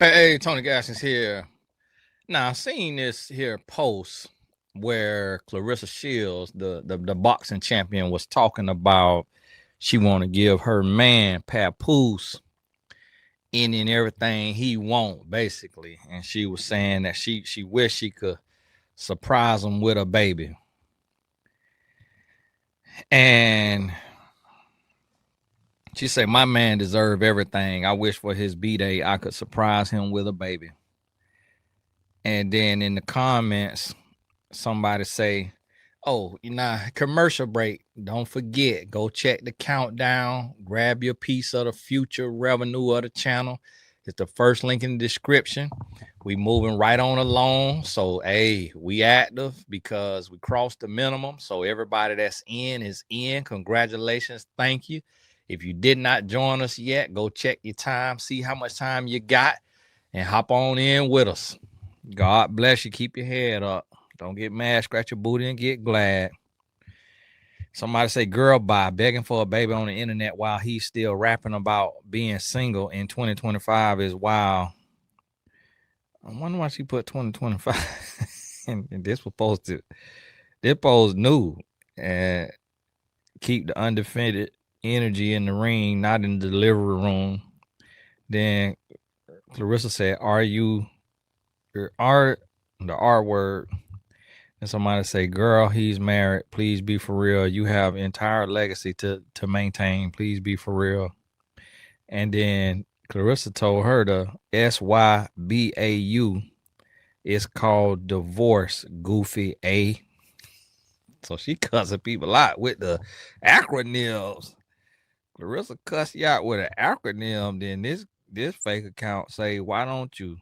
Hey, Tony Gaskins here. Now, I seen this here post where Claressa Shields, the boxing champion, was talking about she want to give her man Papoose any and everything he want, basically, and she was saying that she wished she could surprise him with a baby, and she said my man deserve everything. I wish for his b-day I could surprise him with a baby. And then in the comments somebody say, "Oh, commercial break. Don't forget, go check the countdown. Grab your piece of the future revenue of the channel. It's the first link in the description. We moving right on along. So, hey, we active because we crossed the minimum. So everybody that's in is in. Congratulations. Thank you. If you did not join us yet, go check your time, see how much time you got, and hop on in with us. God bless you. Keep your head up. Don't get mad, scratch your booty, and get glad. Somebody say, girl, bye, begging for a baby on the internet while he's still rapping about being single in 2025 is wild. I wonder why she put 2025. and this was posted. This post new. And keep the undefeated energy in the ring, not in the delivery room. Then Claressa said, are you, are the R word? And somebody say, girl, he's married. Please be for real. You have entire legacy to maintain. Please be for real. And then Claressa told her the SYBAU is called divorce, goofy A. So she cussing people out with the acronyms. Claressa cuss you out with an acronym. Then this fake account say, why don't you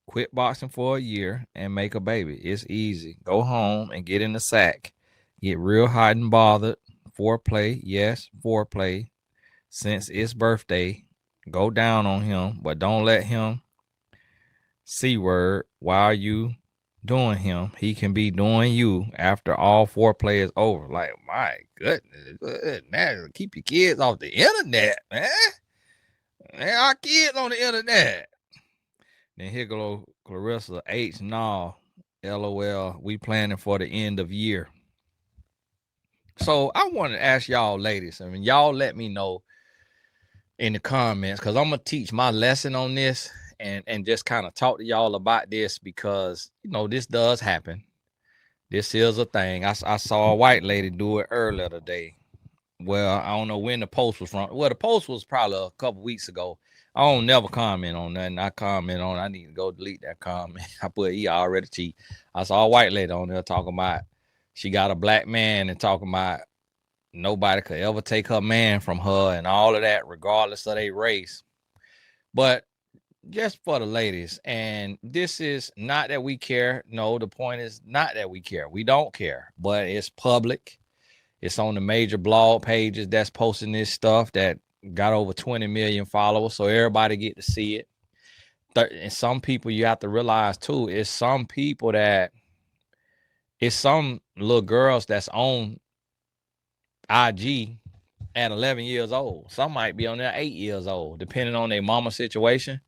quit boxing for a year and make a baby? It's easy. Go home and get in the sack. Get real hot and bothered. Foreplay, yes, foreplay. Since it's birthday, go down on him, but don't let him C word while you doing him. He can be doing you after all foreplay is over. Like, my goodness, man, keep your kids off the internet, man. Man, our kids on the internet. Then here go Claressa H. No, LOL. We planning for the end of year. So I want to ask y'all, ladies. I mean, y'all let me know in the comments because I'm gonna teach my lesson on this and just kind of talk to y'all about this because this does happen. This is a thing. I saw a white lady do it earlier today. Well, I don't know when the post was from. Well, the post was probably a couple weeks ago. I don't never comment on nothing. I comment on. I need to go delete that comment. I put he already cheat. I saw a white lady on there talking about she got a black man and talking about nobody could ever take her man from her and all of that, regardless of their race. But just for the ladies, and this is not that we care. No, the point is not that we care. We don't care, but it's public. It's on the major blog pages that's posting this stuff that got over 20 million followers, so everybody get to see it. And some people you have to realize too, it's some people that it's some little girls that's on IG at 11 years old. Some might be on there 8 years old, depending on their mama situation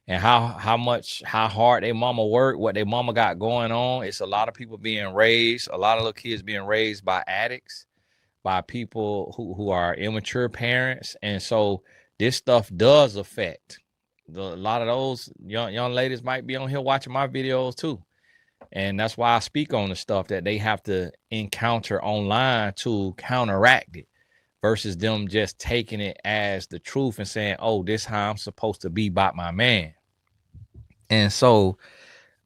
and how hard their mama worked, what their mama got going on. It's a lot of people being raised, a lot of little kids being raised by addicts, by people who are immature parents. And so this stuff does affect a lot of those young ladies might be on here watching my videos too. And that's why I speak on the stuff that they have to encounter online to counteract it versus them just taking it as the truth and saying, oh, this is how I'm supposed to be by my man. And so,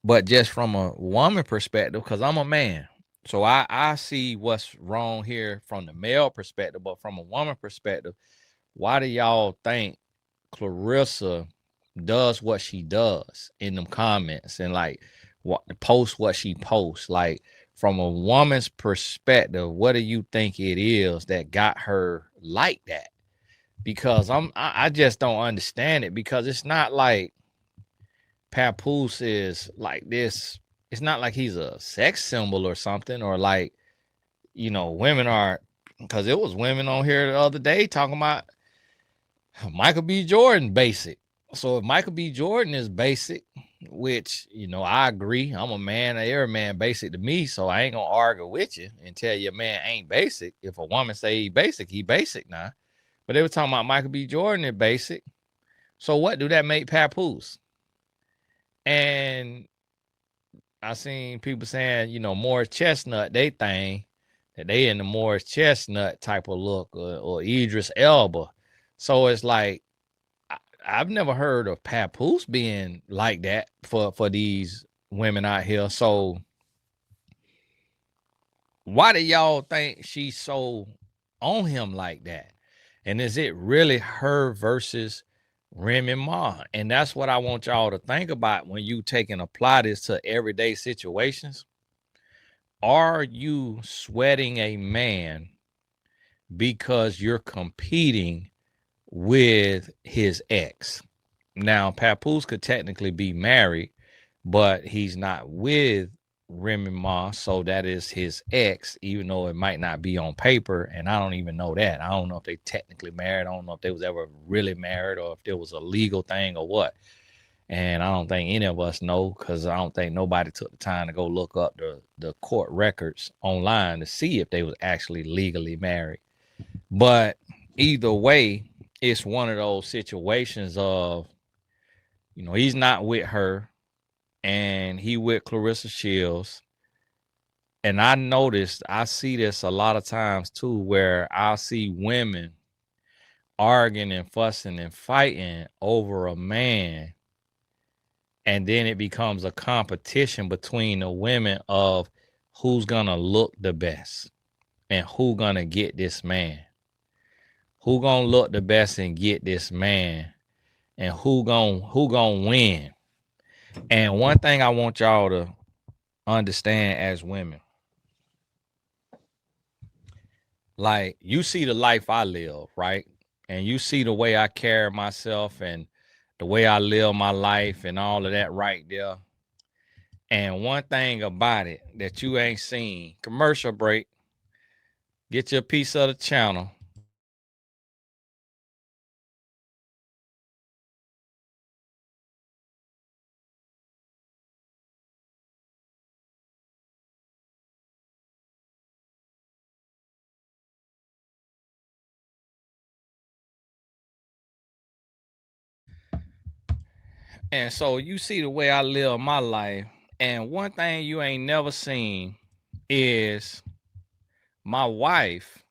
but just from a woman perspective, because I'm a man, so I see what's wrong here from the male perspective, but from a woman perspective, why do y'all think Claressa does what she does in them comments and like post what she posts? Like from a woman's perspective, what do you think it is that got her like that? Because I just don't understand it, because it's not like Papoose is like this. It's not like he's a sex symbol or something, or like, women are, because it was women on here the other day talking about Michael B. Jordan basic. So if Michael B. Jordan is basic, which I agree, I'm a man, every man basic to me, so I ain't gonna argue with you and tell you a man ain't basic. If a woman say he basic now. But they were talking about Michael B. Jordan is basic. So what do that make Papoose? And I seen people saying, Morris Chestnut, they think that they in the Morris Chestnut type of look, or Idris Elba. So it's like I've never heard of Papoose being like that for these women out here. So why do y'all think she's so on him like that? And is it really her versus Remy Ma? And that's what I want y'all to think about when you take and apply this to everyday situations. Are you sweating a man because you're competing with his ex? Now, Papoose could technically be married, but he's not with Remy Ma, so that is his ex, even though it might not be on paper, and I don't even know that. I don't know if they technically married. I don't know if they was ever really married or if there was a legal thing or what. And I don't think any of us know, because I don't think nobody took the time to go look up the court records online to see if they was actually legally married. But either way, it's one of those situations of, he's not with her and he with Claressa Shields. And I see this a lot of times too, where I see women arguing and fussing and fighting over a man. And then it becomes a competition between the women of who's going to look the best and who going to get this man. Who going to look the best and get this man, and who going to win. And one thing I want y'all to understand as women, like, you see the life I live, right? And you see the way I carry myself and the way I live my life and all of that right there. And one thing about it that you ain't seen, commercial break, get your piece of the channel. And so you see the way I live my life. And one thing you ain't never seen is my wife,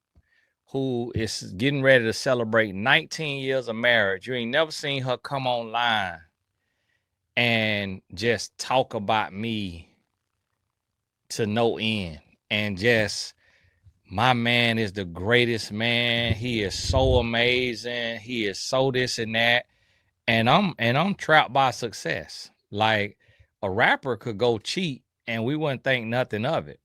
who is getting ready to celebrate 19 years of marriage. You ain't never seen her come online and just talk about me to no end. And just, my man is the greatest man. He is so amazing. He is so this and that. And I'm trapped by success. Like, a rapper could go cheat and we wouldn't think nothing of it.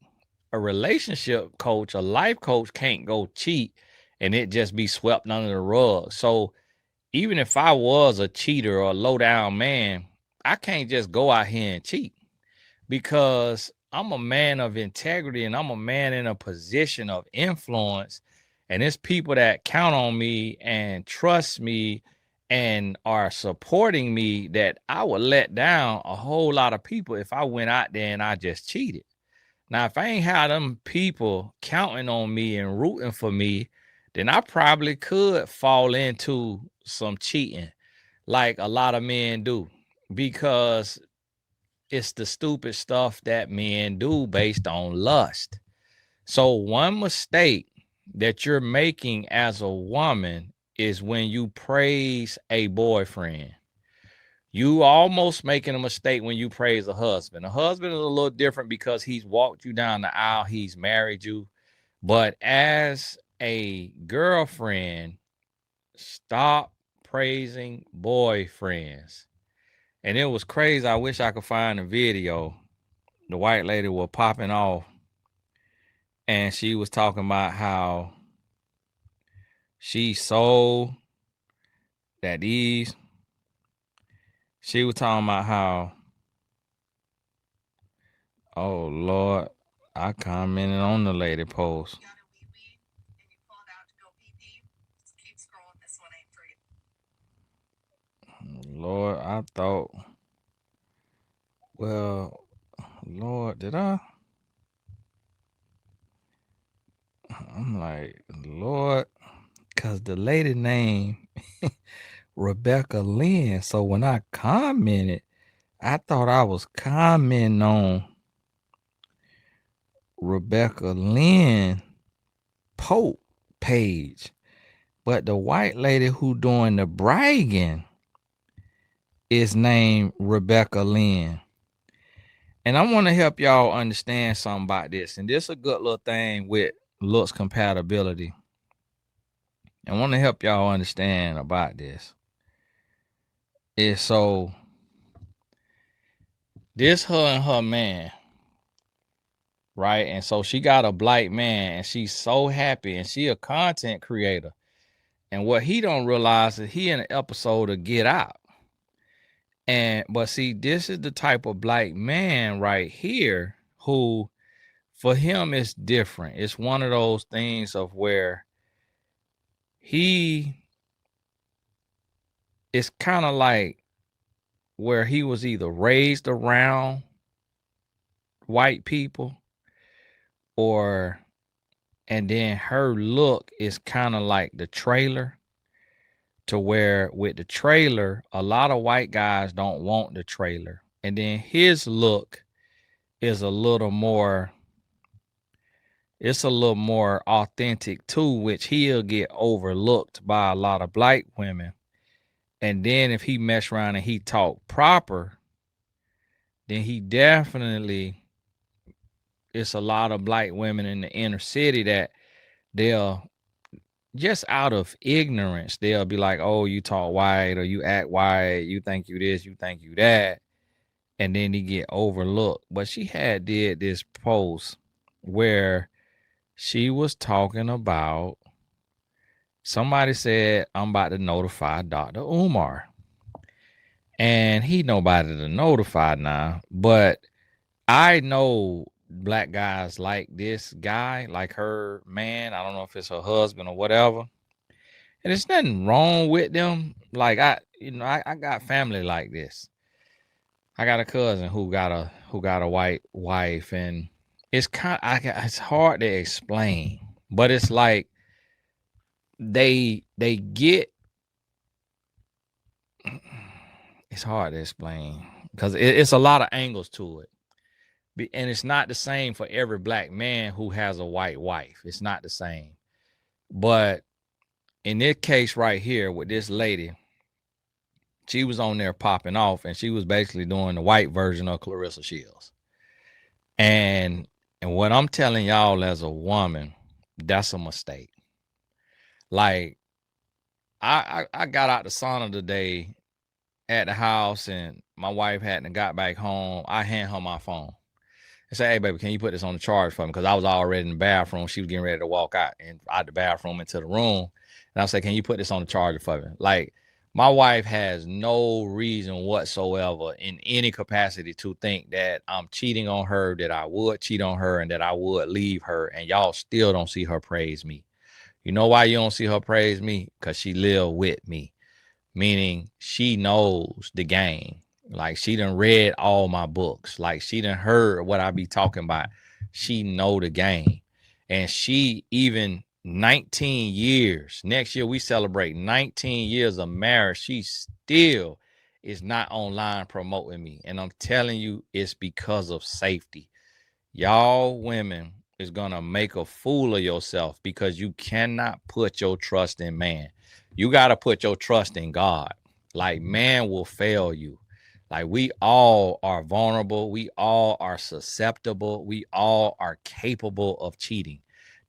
A relationship coach, a life coach can't go cheat and it just be swept under the rug. So even if I was a cheater or a low down man, I can't just go out here and cheat, because I'm a man of integrity and I'm a man in a position of influence. And it's people that count on me and trust me and are supporting me that I would let down a whole lot of people if I went out there and I just cheated. Now, if I ain't had them people counting on me and rooting for me, then I probably could fall into some cheating like a lot of men do, because it's the stupid stuff that men do based on lust. So one mistake that you're making as a woman is when you praise a boyfriend. You almost making a mistake when you praise a husband. A husband is a little different because he's walked you down the aisle, he's married you. But as a girlfriend, stop praising boyfriends. And it was crazy. I wish I could find a video. The white lady was popping off and she was talking about how she sold that these. She was talking about how, oh Lord, I commented on the lady post. Lord, I thought, well, Lord, did I? I'm like, Lord, because the lady name Rebecca Lynn. So when I commented, I thought I was commenting on Rebecca Lynn Pope page. But the white lady who doing the bragging is named Rebecca Lynn. And I want to help y'all understand something about this. And this is a good little thing with looks compatibility. I want to help y'all understand about this. It's so this her and her man, right? And so she got a black man and she's so happy and she a content creator. And what he don't realize is he in an episode of Get Out. And but see, this is the type of black man right here who for him it's different. It's one of those things of where he it's kind of like where he was either raised around white people or and then her look is kind of like the trailer to where with the trailer a lot of white guys don't want the trailer and then his look is a little more it's a little more authentic too, which he'll get overlooked by a lot of black women. And then if he mess around and he talk proper, then he definitely it's a lot of black women in the inner city that they'll just out of ignorance, they'll be like, oh, you talk white or you act white, you think you this, you think you that. And then he get overlooked. But she had did this post where she was talking about somebody said, I'm about to notify Dr. Umar. And he nobody to notify now. But I know black guys like this guy, like her man. I don't know if it's her husband or whatever. And there's nothing wrong with them. Like I got family like this. I got a cousin who got a white wife, and it's hard to explain, but it's like they get it's hard to explain because it's a lot of angles to it. And it's not the same for every black man who has a white wife. It's not the same. But in this case right here with this lady, she was on there popping off and she was basically doing the white version of Claressa Shields. And what I'm telling y'all as a woman, that's a mistake. Like I got out the sauna today at the house and my wife hadn't got back home. I hand her my phone. I say, hey, baby, can you put this on the charge for me? Because I was already in the bathroom. She was getting ready to walk out the bathroom into the room. And I say, can you put this on the charger for me? Like, my wife has no reason whatsoever in any capacity to think that I'm cheating on her, that I would cheat on her, and that I would leave her. And y'all still don't see her praise me. You know why you don't see her praise me? Because she live with me. Meaning she knows the game. Like she done read all my books. Like she done heard what I be talking about. She know the game. And she even 19 years. Next year we celebrate 19 years of marriage. She still is not online promoting me. And I'm telling you, it's because of safety. Y'all women is gonna make a fool of yourself because you cannot put your trust in man. You got to put your trust in God. Like man will fail you. Like we all are vulnerable. We all are susceptible. We all are capable of cheating.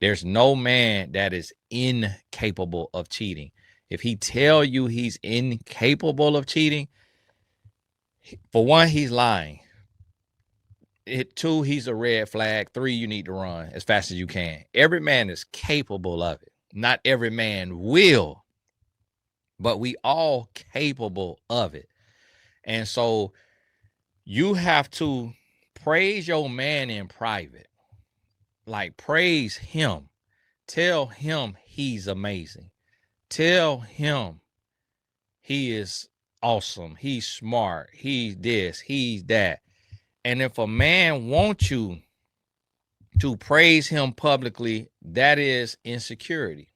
There's no man that is incapable of cheating. If he tell you he's incapable of cheating, for one, he's lying. Two, he's a red flag. Three, you need to run as fast as you can. Every man is capable of it. Not every man will, but we all capable of it. And so you have to praise your man in private. Like praise him. Tell him he's amazing. Tell him he is awesome. He's smart. He's this. He's that. And if a man wants you to praise him publicly, that is insecurity.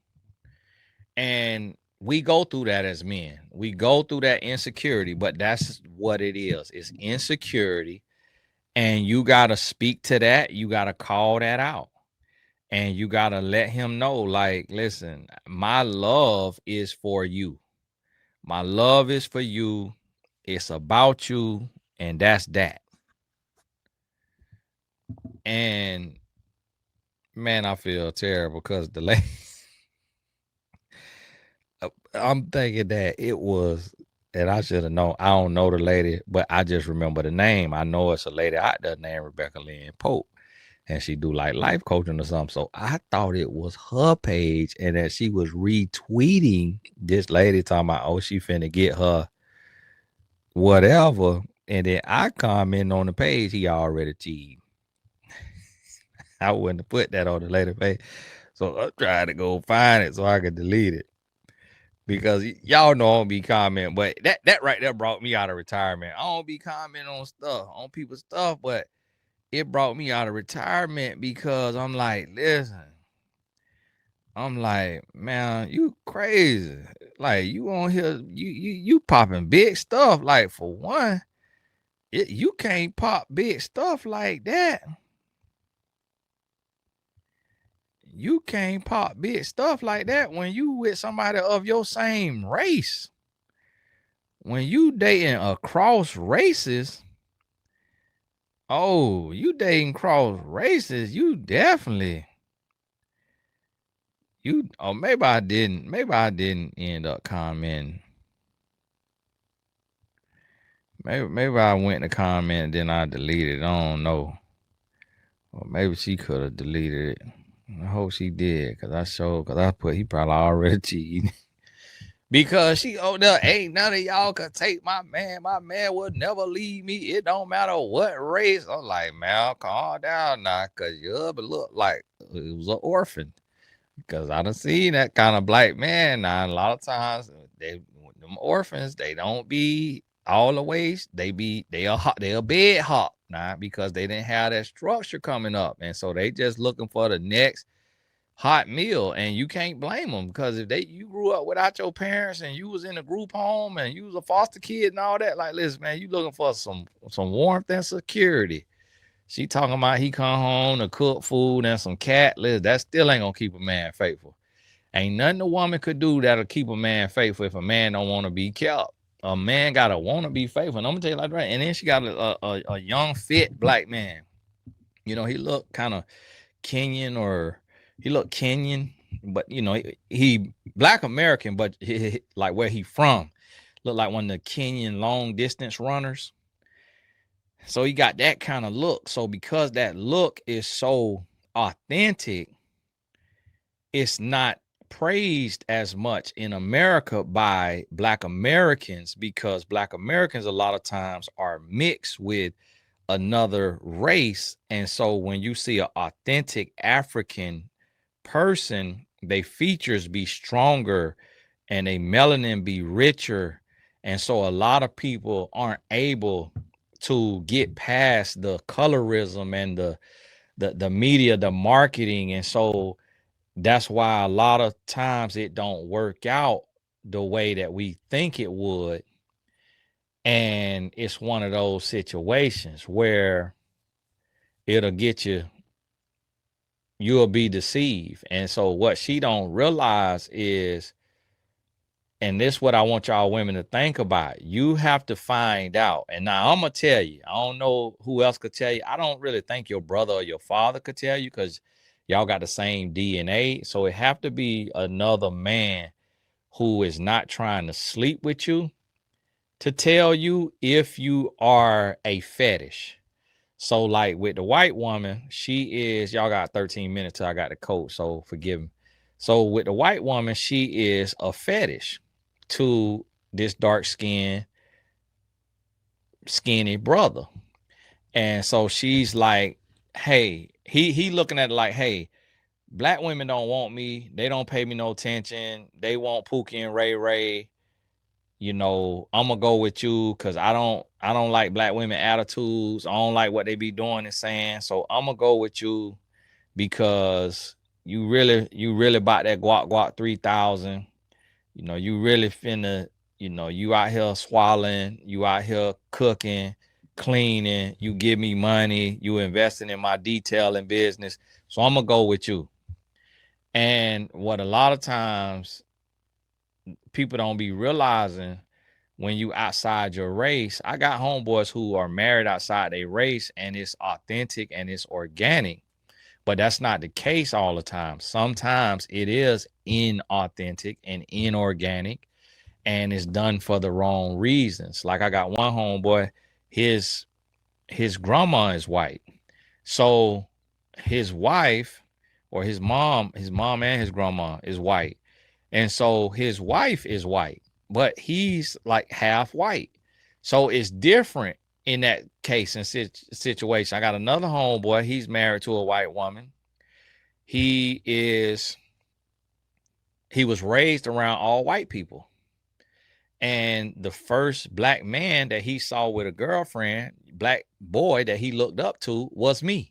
And we go through that as men. We go through that insecurity, but that's what it is. It's insecurity. And you got to speak to that. You got to call that out. And you got to let him know, like, listen, my love is for you. My love is for you. It's about you. And that's that. And man, I feel terrible because the lady, I'm thinking that it was, and I should have known. I don't know the lady, but I just remember the name. I know it's a lady out there named Rebecca Lynn Pope, and she do like life coaching or something. So I thought it was her page, and that she was retweeting this lady talking about, oh, she finna get her whatever. And then I comment on the page, he already cheated. I wouldn't have put that on the lady page. So I'm trying to go find it so I could delete it. Because y'all know I don't be commenting, but that right there brought me out of retirement. I don't be commenting on stuff, on people's stuff, but it brought me out of retirement because I'm like, listen, I'm like, man, you crazy. Like you on here, you popping big stuff. Like for one, you can't pop big stuff like that. You can't pop big stuff like that when you with somebody of your same race. When you dating across races, oh, you dating cross races, you definitely maybe I didn't end up commenting. Maybe I went to comment and then I deleted it. I don't know. Or maybe she could have deleted it. I hope she did, cause I put he probably already cheated. Because she there ain't none of y'all could take my man. My man would never leave me. It don't matter what race. I'm like, man, calm down now, cause you look like it was an orphan. Because I done seen that kind of black man now. A lot of times them orphans, they don't be all the ways. They a bed hop now because they didn't have that structure coming up. And so they just looking for the next hot meal. And you can't blame them because if you grew up without your parents and you was in a group home and you was a foster kid and all that, like, listen, man, you looking for some warmth and security. She talking about he come home to cook food and some cat litter. That still ain't gonna keep a man faithful. Ain't nothing a woman could do that'll keep a man faithful if a man don't want to be kept. A man gotta want to be faithful. And I'm gonna tell you like that. And then she got a young, fit black man. You know, he looked kind of Kenyan, or he looked Kenyan, but you know, he black American, but like where he from, looked like one of the Kenyan long distance runners. So he got that kind of look. So because that look is so authentic, it's not praised as much in America by black Americans, because black Americans a lot of times are mixed with another race. And so when you see an authentic African person, they features be stronger and they melanin be richer. And so a lot of people aren't able to get past the colorism and the media, the marketing. And so that's why a lot of times it don't work out the way that we think it would. And it's one of those situations where it'll get you'll be deceived. And so what she don't realize is, and this is what I want y'all women to think about, you have to find out. And now I'm gonna tell you, I don't know who else could tell you. I don't really think your brother or your father could tell you, because y'all got the same DNA. So it have to be another man who is not trying to sleep with you to tell you if you are a fetish. So like with the white woman, she is, y'all got 13 minutes till I got the code, so forgive me. So with the white woman, she is a fetish to this dark skinned, skinny brother. And so she's like, hey, he looking at it like, hey, black women don't want me. They don't pay me no attention. They want Pookie and Ray Ray. I'm gonna go with you because I don't like black women attitudes. I don't like what they be doing and saying. So I'm gonna go with you because you really bought that guac 3000. You really finna, you out here swallowing, you out here cooking, cleaning, you give me money, you investing in my detailing business. So I'm gonna go with you. And what a lot of times people don't be realizing when you outside your race, I got homeboys who are married outside their race and it's authentic and it's organic. But that's not the case all the time. Sometimes it is inauthentic and inorganic and it's done for the wrong reasons. Like I got one homeboy, his grandma is white. So his wife or his mom and his grandma is white. And so his wife is white, but he's like half white. So it's different in that case and situation. I got another homeboy, he's married to a white woman. He was raised around all white people. And the first black man that he saw with a girlfriend, black boy that he looked up to was me.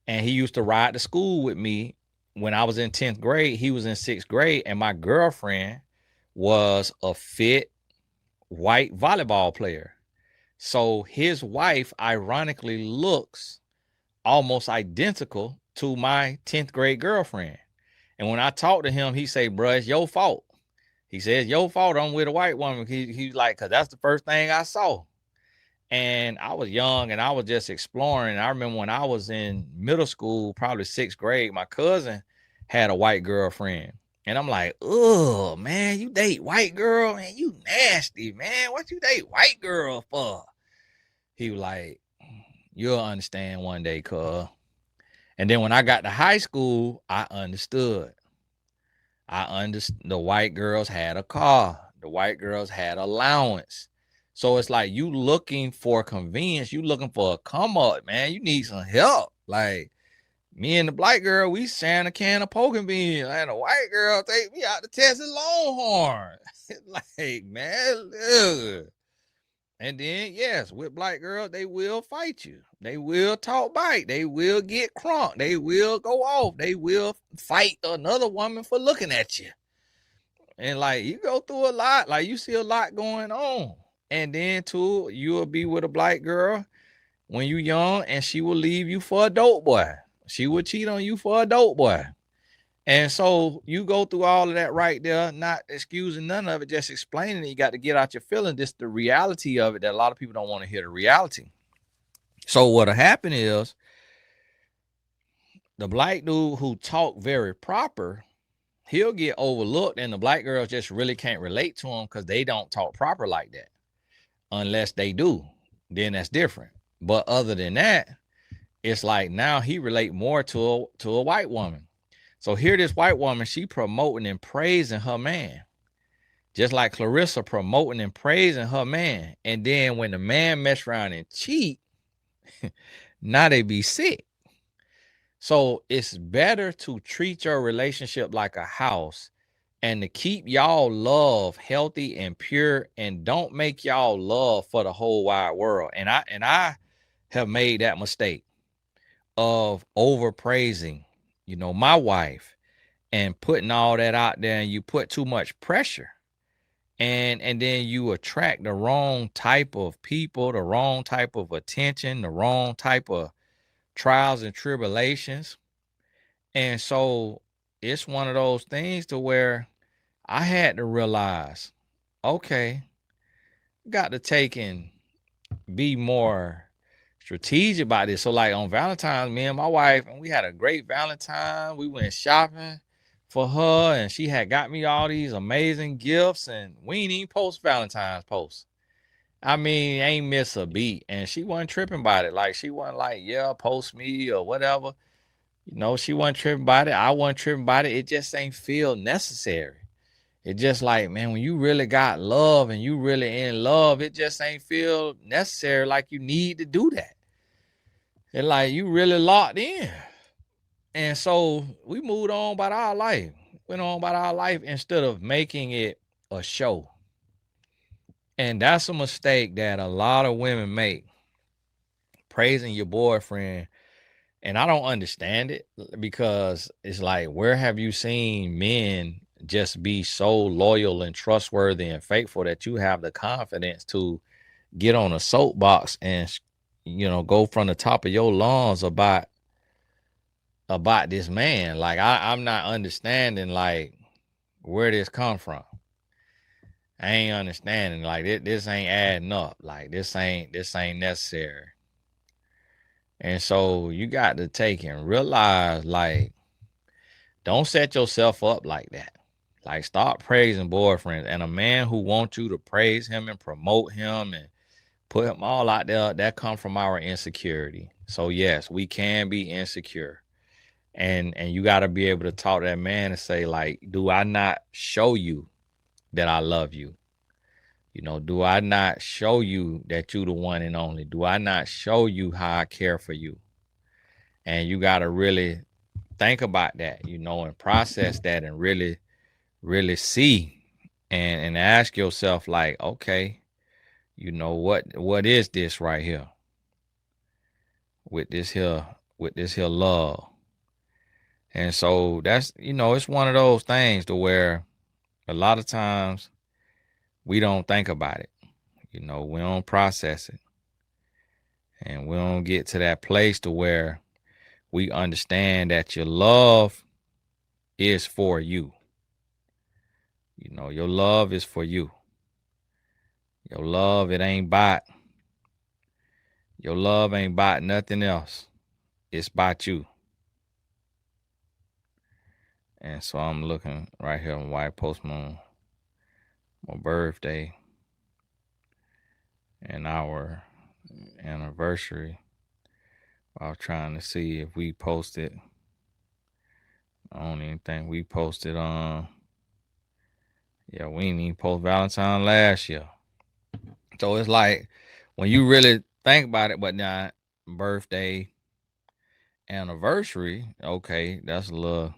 And he used to ride to school with me when I was in 10th grade. He was in 6th grade. And my girlfriend was a fit white volleyball player. So his wife, ironically, looks almost identical to my 10th grade girlfriend. And when I talk to him, he say, bruh, it's your fault. He says, your fault I'm with a white woman. He's like, because that's the first thing I saw. And I was young and I was just exploring. I remember when I was in middle school, probably 6th grade, my cousin had a white girlfriend. And I'm like, oh, man, you date white girl? Man, you nasty, man. What you date white girl for? He was like, you'll understand one day, cuz. And then when I got to high school, I understood. The white girls had a car. The white girls had allowance. So it's like you looking for convenience. You looking for a come up, man. You need some help. Like me and the black girl, we sharing a can of poking beans. And the white girl take me out to Texas Longhorn. Like, man, ugh. And then, yes, with black girls, they will fight you. They will talk back. They will get crunk. They will go off. They will fight another woman for looking at you. And like, you go through a lot. Like, you see a lot going on. And then, too, you'll be with a black girl when you young, and she will leave you for a dope boy. She will cheat on you for a dope boy. And so you go through all of that right there, not excusing none of it, just explaining it. You got to get out your feeling. This the reality of it that a lot of people don't want to hear the reality. So what'll happen is the black dude who talk very proper, he'll get overlooked, and the black girls just really can't relate to him because they don't talk proper like that. Unless they do, then that's different. But other than that, it's like now he relate more to a white woman. So here this white woman, she promoting and praising her man. Just like Claressa promoting and praising her man. And then when the man mess around and cheat, now they be sick. So it's better to treat your relationship like a house and to keep y'all love healthy and pure, and don't make y'all love for the whole wide world. And I have made that mistake of overpraising, my wife, and putting all that out there, and you put too much pressure. And then you attract the wrong type of people, the wrong type of attention, the wrong type of trials and tribulations. And so it's one of those things to where I had to realize, okay, got to take and be more strategic about this. So like on Valentine's, me and my wife, and we had a great Valentine. We went shopping for her, and she had got me all these amazing gifts, and we ain't even post Valentine's posts. I mean, ain't miss a beat. And she wasn't tripping about it. Like, she wasn't like, yeah, post me or whatever. She wasn't tripping about it. I wasn't tripping about it. It just ain't feel necessary. It just like, man, when you really got love and you really in love, it just ain't feel necessary like you need to do that. It's like you really locked in. And so we moved on about our life. Went on about our life instead of making it a show. And that's a mistake that a lot of women make, praising your boyfriend. And I don't understand it, because it's like, where have you seen men just be so loyal and trustworthy and faithful that you have the confidence to get on a soapbox and, go from the top of your lungs about this man? Like, I'm not understanding, like, where this come from. I ain't understanding. Like, this ain't adding up. Like, this ain't necessary. And so you got to take and realize, like, don't set yourself up like that. Like, stop praising boyfriends. And a man who wants you to praise him and promote him and put him all out there, that come from our insecurity. So yes, we can be insecure. And you got to be able to talk to that man and say, like, do I not show you that I love you? Do I not show you that you the one and only? Do I not show you how I care for you? And you got to really think about that, and process that, and really see and ask yourself, like, okay, what is this right here with this here love? And so that's, it's one of those things to where a lot of times we don't think about it. We don't process it. And we don't get to that place to where we understand that your love is for you. Your love is for you. Your love, it ain't about, your love ain't about nothing else. It's about you. And so I'm looking right here on White Post my birthday and our anniversary. I was trying to see if we posted. I don't even think we posted on. Yeah, we didn't even post Valentine last year. So it's like, when you really think about it, but now birthday, anniversary, okay, that's a little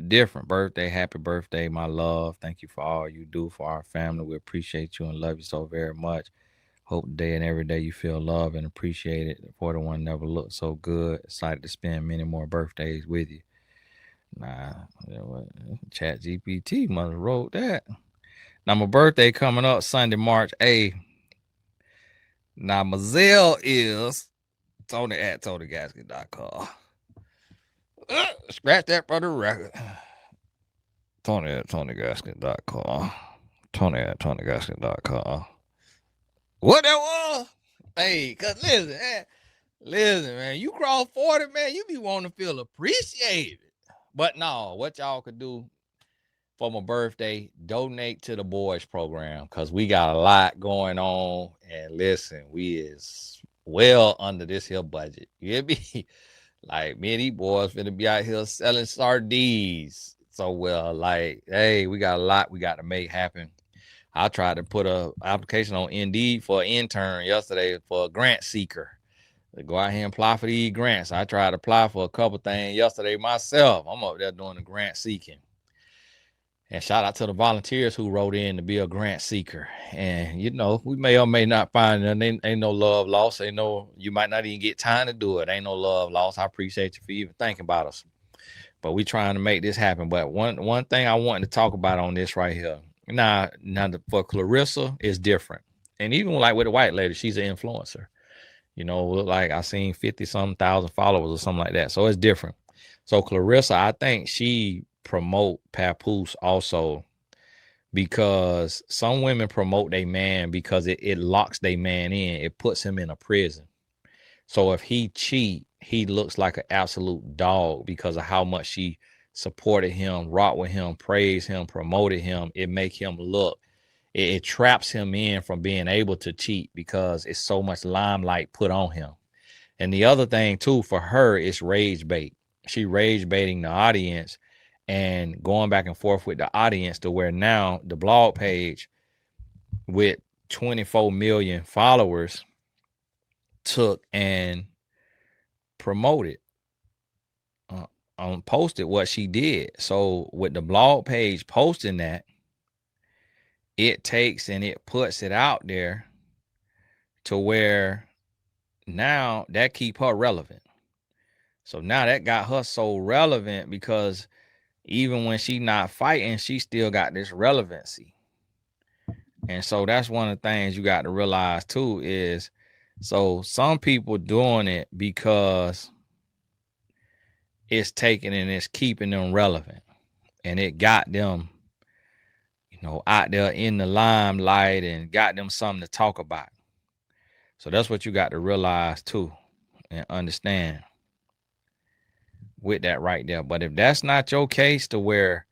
different. Birthday, happy birthday, my love. Thank you for all you do for our family. We appreciate you and love you so very much. Hope today and every day you feel love and appreciated. The 41 never looked so good. Excited to spend many more birthdays with you. Nah, Chat GPT must have wrote that. Now, my birthday coming up Sunday, March 8th. Now, my Zelle is Tony at TonyGasket.com. Scratch that for the record. Tony at TonyGasket.com. Tony at TonyGasket.com. What that was? Hey, cause listen, man, you cross 40, man, you be wanting to feel appreciated. But no, what y'all could do for my birthday, donate to the boys program, because we got a lot going on. And listen, we is well under this here budget. You hear me? Like, me and these boys finna be out here selling sardines. So, well, like, hey, we got a lot we got to make happen. I tried to put a application on Indeed for an intern yesterday for a grant seeker. To go out here and apply for these grants. I tried to apply for a couple things yesterday myself. I'm up there doing the grant seeking. And shout out to the volunteers who wrote in to be a grant seeker. And, we may or may not find it. Ain't no love lost. You might not even get time to do it. Ain't no love lost. I appreciate you for even thinking about us. But we trying to make this happen. But one thing I wanted to talk about on this right here. Now for Claressa, it's different. And even like with the white lady, she's an influencer. Like I seen 50-some thousand followers or something like that. So it's different. So Claressa, I think she promote Papoose also, because some women promote their man because it locks their man in. It puts him in a prison. So if he cheat, he looks like an absolute dog because of how much she supported him, rocked with him, praised him, promoted him. It make him look, it traps him in from being able to cheat because it's so much limelight put on him. And the other thing too, for her, is rage bait. She rage baiting the audience and going back and forth with the audience to where now the blog page with 24 million followers took and promoted, posted what she did. So with the blog page posting that, it takes and it puts it out there to where now that keep her relevant. So now that got her so relevant because even when she not fighting, she still got this relevancy. And so that's one of the things you got to realize too is, so some people doing it because it's taking and it's keeping them relevant, and it got them, out there in the limelight and got them something to talk about. So that's what you got to realize too and understand with that right there. But if that's not your case, to where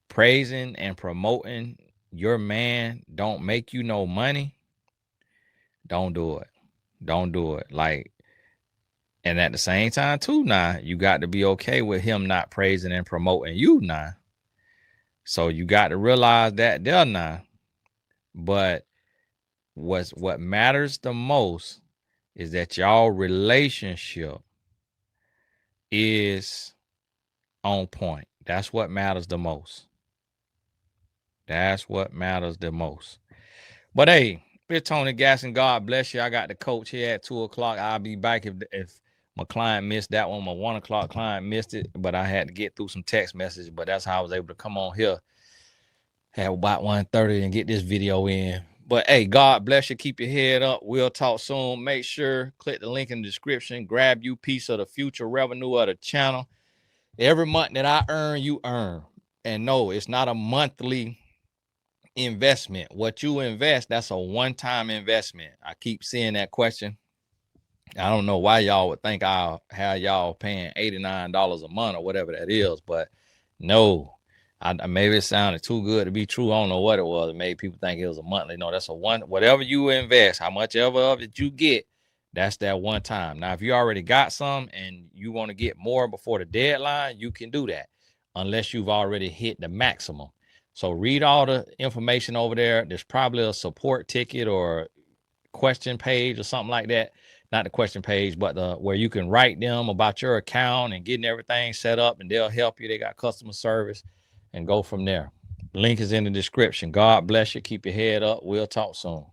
praising and promoting your man don't make you no money, don't do it. Don't do it. Like, and at the same time too, now you got to be okay with him not praising and promoting you now. So you got to realize that there now. But what matters the most is that y'all relationship is on point. That's what matters the most. That's what matters the most. But hey, it's Tony Gasson. God bless you. I got the coach here at 2:00. I'll be back if my client missed that one. My 1:00 client missed it, but I had to get through some text messages. But that's how I was able to come on here at about 1:30 and get this video in. But hey, God bless you. Keep your head up. We'll talk soon. Make sure click the link in the description. Grab you a piece of the future revenue of the channel. Every month that I earn, you earn. And no, it's not a monthly investment. What you invest, that's a one-time investment. I keep seeing that question. I don't know why y'all would think I'll have y'all paying $89 a month or whatever that is, but no. Maybe it sounded too good to be true. I don't know what it was. It made people think it was a monthly. No, that's a one. Whatever you invest, how much ever of it you get, that's that one time. Now, if you already got some and you want to get more before the deadline, you can do that, unless you've already hit the maximum. So read all the information over there. There's probably a support ticket or question page or something like that. Not the question page, but where you can write them about your account and getting everything set up, and they'll help you. They got customer service, and go from there. Link is in the description. God bless you. Keep your head up. We'll talk soon.